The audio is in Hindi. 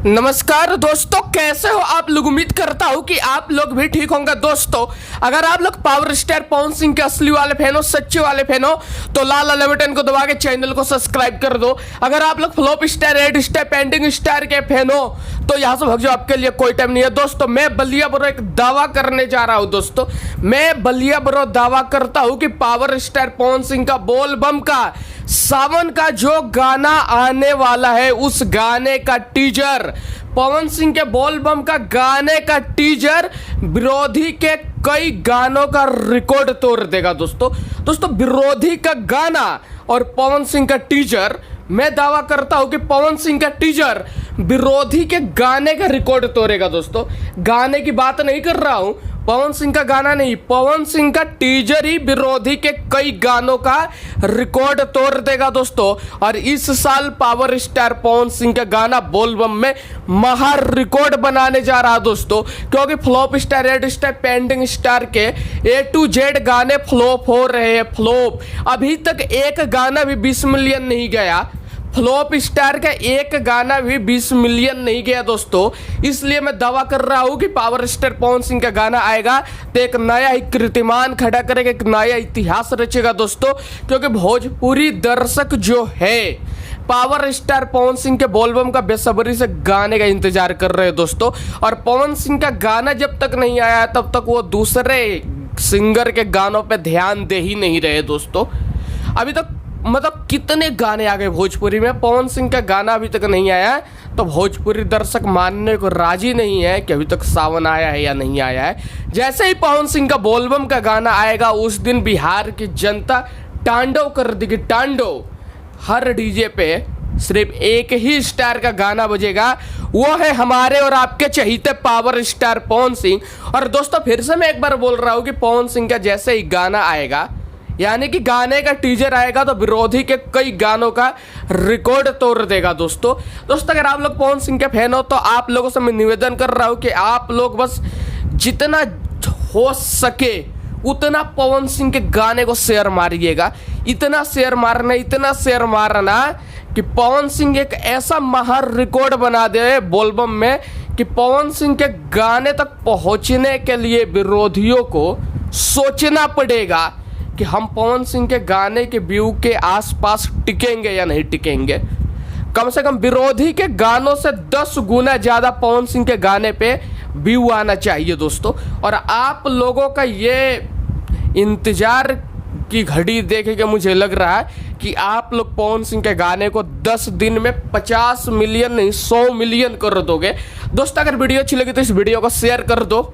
नमस्कार दोस्तों, कैसे हो आप लोग। उम्मीद करता हूँ कि आप लोग भी ठीक होंगे। दोस्तों, अगर आप लोग पावर स्टार पवन सिंह के असली वाले फैन हो, सच्चे वाले फैन हो, तो लाल वाले बटन को दबा के चैनल को सब्सक्राइब कर दो। अगर आप लोग flop star, red star, pending star के फैन हो तो यहाँ से भाग जाओ, आपके लिए कोई टाइम नहीं है। दोस्तों, मैं बलिया ब्रो एक दावा करने जा रहा हूँ। दोस्तों, मैं बलिया ब्रो दावा करता हूँ कि पावर स्टार पवन सिंह का बोल बम का सावन का जो गाना आने वाला है, उस गाने का टीजर, पवन सिंह के बोल बम का गाने का टीजर विरोधी के कई गानों का रिकॉर्ड तोड़ देगा। दोस्तों विरोधी का गाना और पवन सिंह का टीजर, मैं दावा करता हूं कि पवन सिंह का टीजर विरोधी के गाने का रिकॉर्ड तोड़ेगा। दोस्तों, गाने की बात नहीं कर रहा हूं, पवन सिंह का गाना नहीं, पवन सिंह का टीजर ही विरोधी के कई गानों का रिकॉर्ड तोड़ देगा। दोस्तों, और इस साल पावर स्टार पवन सिंह का गाना बोल बम में महा रिकॉर्ड बनाने जा रहा है। दोस्तों, क्योंकि flop star, red star, pending star के A to Z गाने फ्लॉप हो रहे हैं। फ्लॉप, अभी तक एक गाना भी 20 मिलियन नहीं गया। फ्लॉप स्टार का एक गाना भी 20 मिलियन नहीं गया। दोस्तों, इसलिए मैं दावा कर रहा हूं कि पावर स्टार पवन सिंह का गाना आएगा तो एक नया ही कीर्तिमान खड़ा करेगा, एक नया इतिहास रचेगा। दोस्तों, क्योंकि भोजपुरी दर्शक जो है पावर स्टार पवन सिंह के बोलबम का बेसब्री से गाने का इंतजार कर रहे हैं। दोस्तों, और पवन सिंह का गाना जब तक नहीं आया तब तक वो दूसरे सिंगर के गानों पे ध्यान दे ही नहीं रहे। दोस्तों, अभी तक मतलब कितने गाने आ गए भोजपुरी में, पवन सिंह का गाना अभी तक नहीं आया है, तो भोजपुरी दर्शक मानने को राजी नहीं है कि अभी तक सावन आया है या नहीं आया है। जैसे ही पवन सिंह का बोलबम का गाना आएगा, उस दिन बिहार की जनता तांडव कर देगी, तांडव। हर डीजे पे सिर्फ एक ही स्टार का गाना बजेगा, वो है हमारे और आपके चहीते पावर स्टार पवन सिंह। और दोस्तों, फिर से मैं एक बार बोल रहा हूँ कि पवन सिंह का जैसे ही गाना आएगा, यानी कि गाने का टीजर आएगा, तो विरोधी के कई गानों का रिकॉर्ड तोड़ देगा। दोस्तों, अगर आप लोग पवन सिंह के फैन हो तो आप लोगों से मैं निवेदन कर रहा हूं कि आप लोग बस जितना हो सके उतना पवन सिंह के गाने को शेयर मारिएगा। इतना शेयर मारना कि पवन सिंह एक ऐसा महान रिकॉर्ड बना दे बोलबम में कि पवन सिंह के गाने तक पहुंचने के लिए विरोधियों को सोचना पड़ेगा कि हम पवन सिंह के गाने के व्यू के आसपास टिकेंगे या नहीं टिकेंगे। कम से कम विरोधी के गानों से 10 गुना ज्यादा पवन सिंह के गाने पे व्यू आना चाहिए। दोस्तों, और आप लोगों का ये इंतजार की घड़ी देख के मुझे लग रहा है कि आप लोग पवन सिंह के गाने को 10 दिन में 50 मिलियन नहीं 100 मिलियन कर दोगे। दोस्तों, अगर वीडियो अच्छी लगी तो इस वीडियो को शेयर कर दो।